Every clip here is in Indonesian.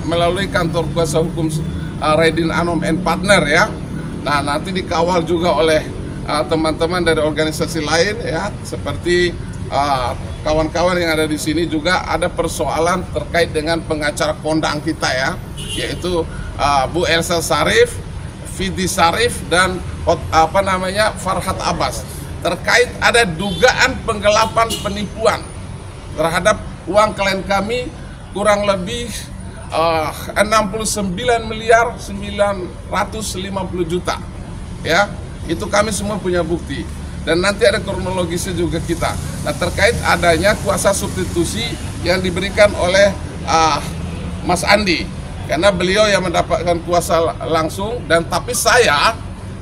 Melalui kantor kuasa hukum Raidin Anom and Partner ya. Nah, nanti dikawal juga oleh teman-teman dari organisasi lain ya, seperti kawan-kawan yang ada di sini. Juga ada persoalan terkait dengan pengacara kondang kita ya, yaitu Bu Elsa Sarif, Fidi Sarif, dan Farhat Abbas, terkait ada dugaan penggelapan penipuan terhadap uang klien kami kurang lebih 69.950.000.000 ya. Itu kami semua punya bukti, dan nanti ada kronologisnya juga kita. Nah, terkait adanya kuasa substitusi yang diberikan oleh Mas Andi, karena beliau yang mendapatkan kuasa langsung, dan tapi saya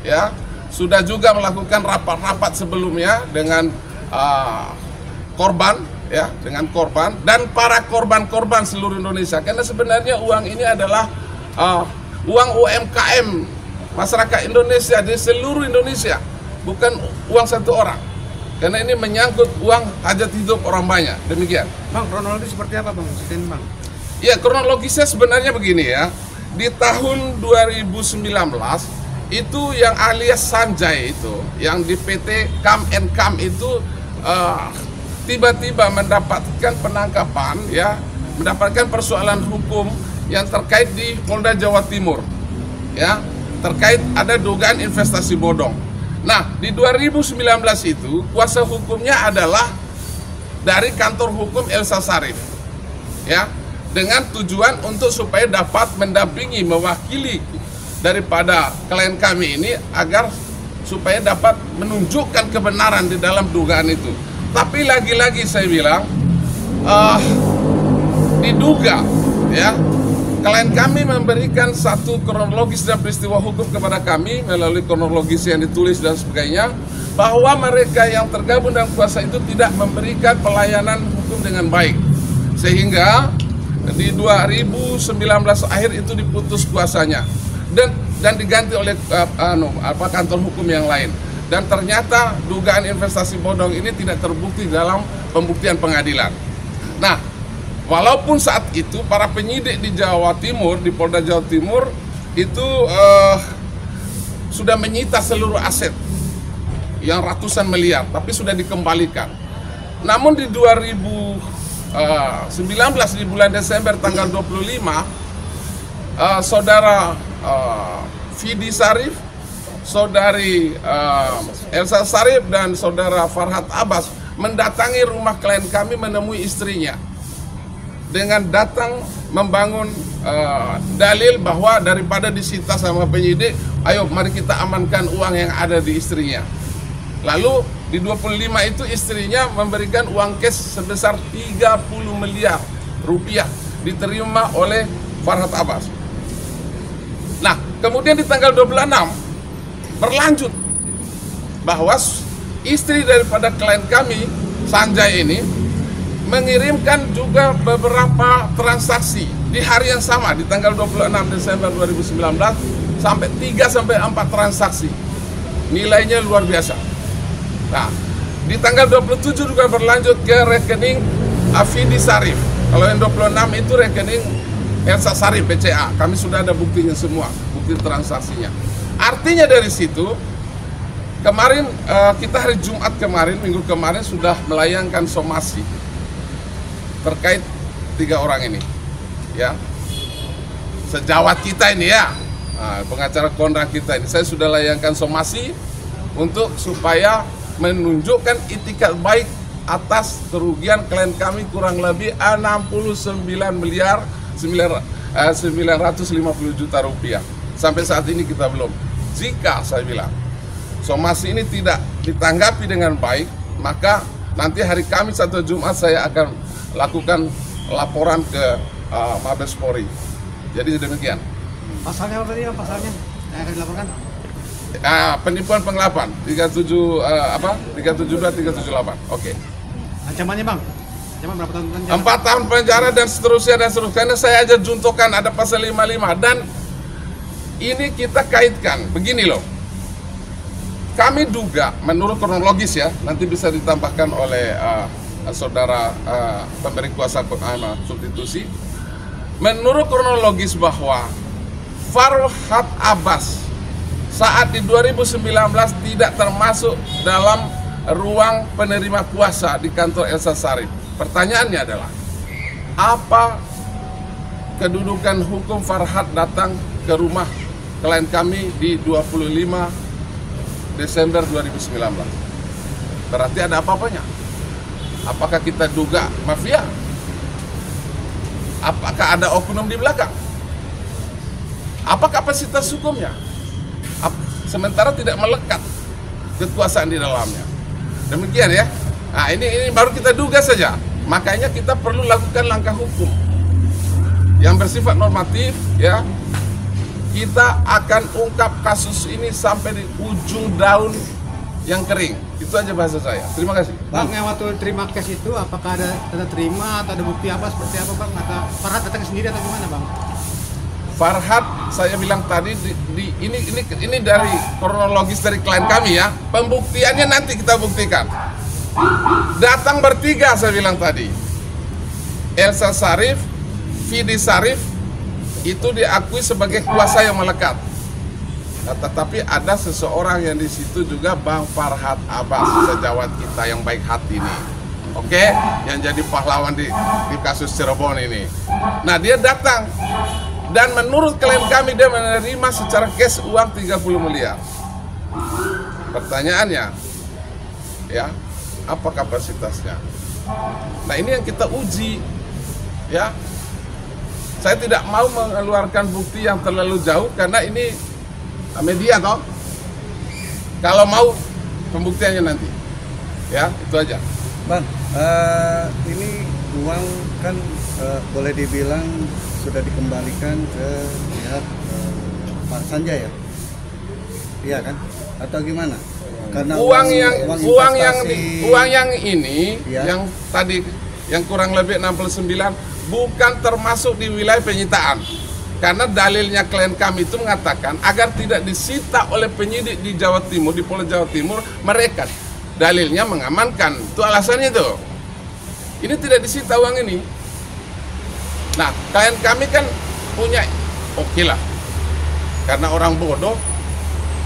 ya sudah juga melakukan rapat-rapat sebelumnya dengan korban ya, dengan korban dan para korban-korban seluruh Indonesia. Karena sebenarnya uang ini adalah uang UMKM masyarakat Indonesia di seluruh Indonesia, bukan uang satu orang. Karena ini menyangkut uang hajat hidup orang banyak. Demikian. Bang, kronologi seperti apa Bang? Bang. Ya, kronologisnya sebenarnya begini ya. Di tahun 2019 itu yang alias Sanjay itu, yang di PT Kam and Kam itu tiba-tiba mendapatkan penangkapan ya, mendapatkan persoalan hukum yang terkait di Polda Jawa Timur ya, terkait ada dugaan investasi bodong. Nah, di 2019 itu kuasa hukumnya adalah dari kantor hukum Elsa Sarif ya, dengan tujuan untuk supaya dapat mendampingi, mewakili daripada klien kami ini agar supaya dapat menunjukkan kebenaran di dalam dugaan itu. Tapi lagi-lagi saya bilang, diduga ya, klien kami memberikan satu kronologis dan peristiwa hukum kepada kami melalui kronologis yang ditulis dan sebagainya, bahwa mereka yang tergabung dalam kuasa itu tidak memberikan pelayanan hukum dengan baik, sehingga di 2019 akhir itu diputus kuasanya dan diganti oleh kantor hukum yang lain. Dan ternyata dugaan investasi bodong ini tidak terbukti dalam pembuktian pengadilan. Nah, walaupun saat itu para penyidik di Jawa Timur, di Polda Jawa Timur itu sudah menyita seluruh aset yang ratusan miliar, tapi sudah dikembalikan. Namun di 2019 di bulan Desember tanggal 25, saudara Fidi Sarif, saudari Elsa Sarif, dan saudara Farhat Abbas mendatangi rumah klien kami menemui istrinya dengan datang membangun dalil bahwa daripada disita sama penyidik, ayo mari kita amankan uang yang ada di istrinya. Lalu di 25 itu istrinya memberikan uang cash sebesar 30 miliar rupiah diterima oleh Farhat Abbas. Nah, kemudian di tanggal 26 berlanjut bahwa istri daripada klien kami, Sanjay ini, mengirimkan juga beberapa transaksi di hari yang sama, di tanggal 26 Desember 2019, sampai 3-4 transaksi. Nilainya luar biasa. Nah, di tanggal 27 juga berlanjut ke rekening Fidi Sarif. Kalau yang 26 itu rekening Elsa Sarif BCA. Kami sudah ada buktinya semua, bukti transaksinya. Artinya dari situ, kemarin kita hari Jumat kemarin, minggu kemarin sudah melayangkan somasi terkait 3 orang ini, ya, sejawat kita ini ya, pengacara kondang kita ini. Saya sudah layangkan somasi untuk supaya menunjukkan itikat baik atas kerugian klien kami kurang lebih 69.950.000.000 rupiah. Sampai saat ini kita belum. Jika saya bilang somasi ini tidak ditanggapi dengan baik, maka nanti hari Kamis atau Jumat saya akan lakukan laporan ke Mabes Polri. Jadi demikian. Pasalnya apa tadi ya, pasalnya yang akan dilaporkan? Penipuan penggelapan 372 378. Oke. Ancamannya Bang? Ancaman berapa tahun penjara? 4 tahun penjara dan seterusnya dan seterusnya. Karena saya aja juntokan ada pasal 55 dan ini kita kaitkan begini loh. Kami duga menurut kronologis ya, nanti bisa ditambahkan oleh saudara pemberi kuasa substitusi. Menurut kronologis bahwa Farhat Abbas saat di 2019 tidak termasuk dalam ruang penerima kuasa di kantor Elsa Sharif. Pertanyaannya adalah, apa kedudukan hukum Farhat datang ke rumah klien kami di 25 Desember 2019? Berarti ada apa-apanya. Apakah kita duga mafia? Apakah ada oknum di belakang? Apa kapasitas hukumnya? Sementara tidak melekat kekuasaan di dalamnya. Demikian ya. Nah, ini baru kita duga saja. Makanya kita perlu lakukan langkah hukum yang bersifat normatif ya. Kita akan ungkap kasus ini sampai di ujung daun yang kering. Itu aja bahasa saya. Terima kasih. Bang, yang waktu terima cash itu apakah ada tanda terima atau ada bukti apa seperti apa Bang? Atau Farhat datang sendiri atau gimana Bang? Farhat, saya bilang tadi ini dari kronologis dari klien kami ya. Pembuktiannya nanti kita buktikan. Datang bertiga saya bilang tadi. Elsa Sharif, Fidi Sharif itu diakui sebagai kuasa yang melekat. Nah, tetapi ada seseorang yang di situ juga Bang Farhat Abbas, sejawat kita yang baik hati ini. Oke, yang jadi pahlawan di kasus Cirebon ini. Nah, dia datang dan menurut klien kami dia menerima secara cash uang 30 miliar. Pertanyaannya, ya, apa kapasitasnya? Nah, ini yang kita uji, ya. Saya tidak mau mengeluarkan bukti yang terlalu jauh karena ini media toh. Kalau mau pembuktiannya nanti, ya itu aja. Bang, ini uang kan boleh dibilang sudah dikembalikan ke pihak Pak Sanjay ya, iya kan? Atau gimana? Karena uang yang ini, ya, yang tadi yang kurang lebih 69 bukan termasuk di wilayah penyitaan. Karena dalilnya klien kami itu mengatakan agar tidak disita oleh penyidik di Jawa Timur, di Polda Jawa Timur, mereka dalilnya mengamankan. Itu alasannya itu. Ini tidak disita uang ini. Nah, klien kami kan punya, oke lah. Karena orang bodoh,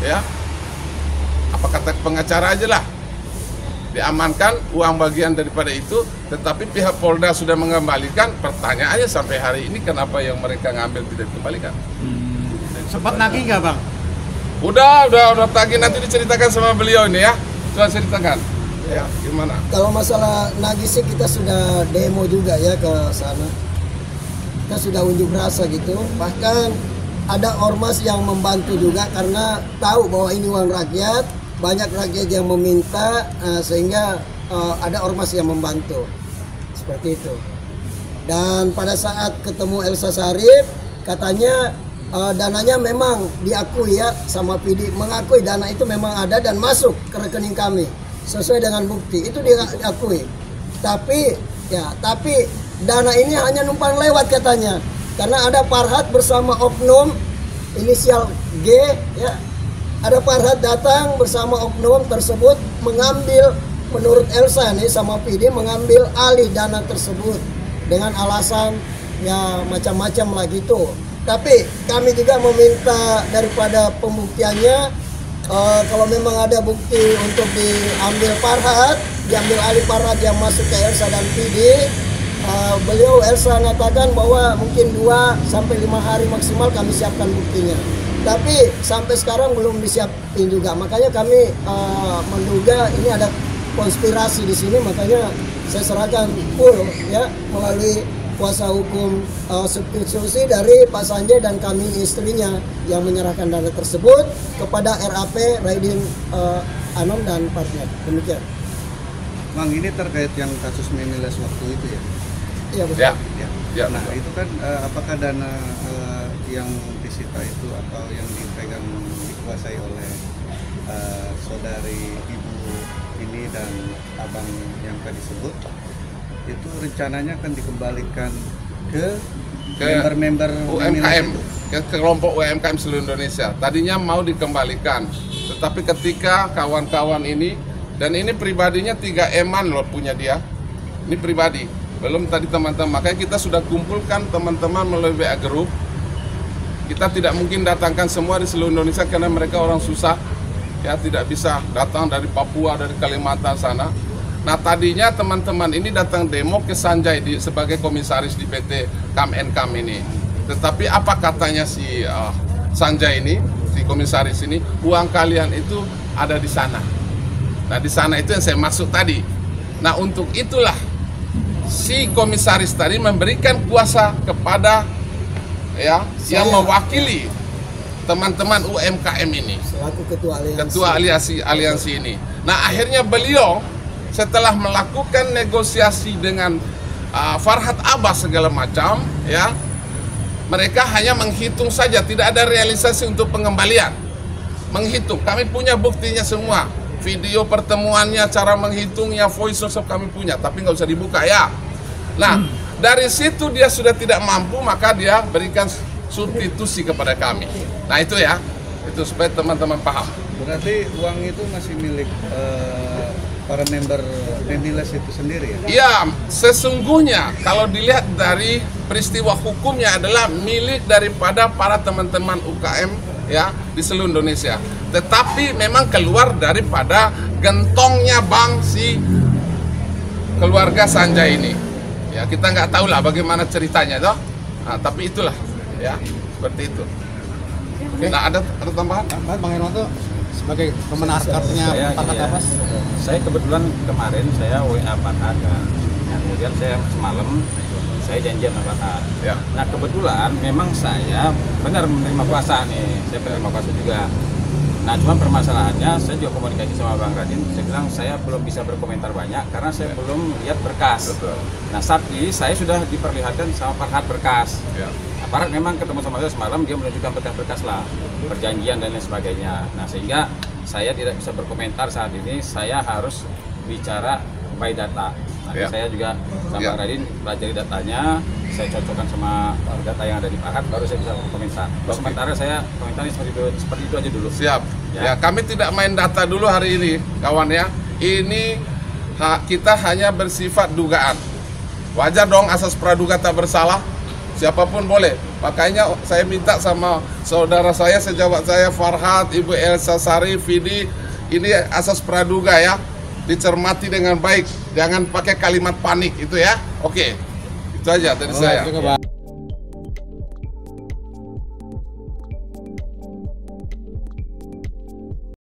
ya, apa kata pengacara aja lah. Diamankan uang bagian daripada itu, tetapi pihak Polda sudah mengembalikan. Pertanyaannya sampai hari ini kenapa yang mereka ngambil tidak dikembalikan? Sempat nagih nggak Bang? Udah tagih, nanti diceritakan sama beliau ini ya. Coba ceritakan. Ya, gimana? Kalau masalah nagih sih kita sudah demo juga ya ke sana. Kita sudah unjuk rasa gitu. Bahkan ada ormas yang membantu juga karena tahu bahwa ini uang rakyat. Banyak rakyat yang meminta sehingga ada ormas yang membantu seperti itu. Dan pada saat ketemu Elsa Sharif katanya dananya memang diakui ya sama PD, mengakui dana itu memang ada dan masuk ke rekening kami sesuai dengan bukti itu diakui. Tapi dana ini hanya numpang lewat katanya karena ada Farhat bersama oknum inisial G ya. Ada Farhat datang bersama oknum tersebut mengambil, menurut Elsa nih sama PD, mengambil alih dana tersebut dengan alasan ya macam-macam lah gitu. Tapi kami juga meminta daripada pembuktiannya, kalau memang ada bukti untuk diambil Farhat, diambil alih Farhat yang masuk ke Elsa dan PD, beliau Elsa mengatakan bahwa mungkin 2-5 hari maksimal kami siapkan buktinya. Tapi sampai sekarang belum disiapin juga, makanya kami menduga ini ada konspirasi di sini, makanya saya serahkan full ya melalui kuasa hukum substitusi dari Pak Sanjay dan kami istrinya yang menyerahkan dana tersebut kepada RAP Raidin Anom dan partner. Demikian. Bang, ini terkait yang kasus Memiles waktu itu ya? Iya betul. Ya. Nah itu kan apakah dana yang disita itu atau yang dipegang dikuasai oleh saudari ibu ini dan abang yang tadi disebut itu rencananya akan dikembalikan ke Ke member-member UMKM, itu. ke kelompok UMKM seluruh Indonesia. Tadinya mau dikembalikan, tetapi ketika kawan-kawan ini, dan ini pribadinya 3M-an loh punya dia, ini pribadi, belum tadi teman-teman, makanya kita sudah kumpulkan teman-teman melalui WA Group. Kita tidak mungkin datangkan semua di seluruh Indonesia karena mereka orang susah, ya tidak bisa datang dari Papua, dari Kalimantan sana. Nah tadinya teman-teman ini datang demo ke Sanjay sebagai komisaris di PT Kam Nkam ini. Tetapi apa katanya si Sanjay ini, si komisaris ini, uang kalian itu ada di sana. Nah di sana itu yang saya maksud tadi. Nah untuk itulah si komisaris tadi memberikan kuasa kepada ya yang mewakili teman-teman UMKM ini. Selaku Ketua aliansi ini. Nah akhirnya beliau setelah melakukan negosiasi dengan Farhad Abbas segala macam, ya mereka hanya menghitung saja, tidak ada realisasi untuk pengembalian. Menghitung, kami punya buktinya semua, video pertemuannya, cara menghitungnya, voice note kami punya, tapi nggak usah dibuka ya. Nah dari situ dia sudah tidak mampu, maka dia berikan substitusi kepada kami. Nah itu ya, itu supaya teman-teman paham. Berarti uang itu masih milik para member Memiles itu sendiri ya? Ya, sesungguhnya kalau dilihat dari peristiwa hukumnya adalah milik daripada para teman-teman UKM ya di seluruh Indonesia. Tetapi memang keluar daripada gentongnya bang si keluarga Sanjay ini. Ya kita nggak tahu lah bagaimana ceritanya toh. Nah, tapi itulah ya seperti itu. Nah ada tambahan? Bang Hermanto sebagai pemenar kartunya Farhad Abbas. Saya kebetulan kemarin saya WA Farhad kan. Kemudian saya semalam saya janjian sama Farhad. Ya. Nah kebetulan memang saya benar menerima kuasa nih, saya penerima kuasa juga. Nah cuma permasalahannya saya juga komunikasi sama Bang Radin, saya bilang saya belum bisa berkomentar banyak karena saya belum lihat berkas. Betul. Nah tapi saya sudah diperlihatkan sama Farhad berkas. Ya. Farhad memang ketemu sama saya semalam, dia menunjukkan berkas-berkas lah, perjanjian dan lain sebagainya. Nah sehingga saya tidak bisa berkomentar saat ini, saya harus bicara by data. Nanti saya juga sama Bang Radin pelajari datanya, saya cocokkan sama data yang ada di Farhad, baru saya bisa berkomentar. Sementara saya komentarnya seperti itu aja dulu. Siap. Ya kami tidak main data dulu hari ini, kawan ya. Ini kita hanya bersifat dugaan. Wajar dong asas praduga tak bersalah. Siapapun boleh. Makanya saya minta sama saudara saya, sejawat saya Farhad, Ibu Elsa Sarif, Vidi, ini asas praduga ya, dicermati dengan baik, jangan pakai kalimat panik itu ya. Oke, itu aja dari saya.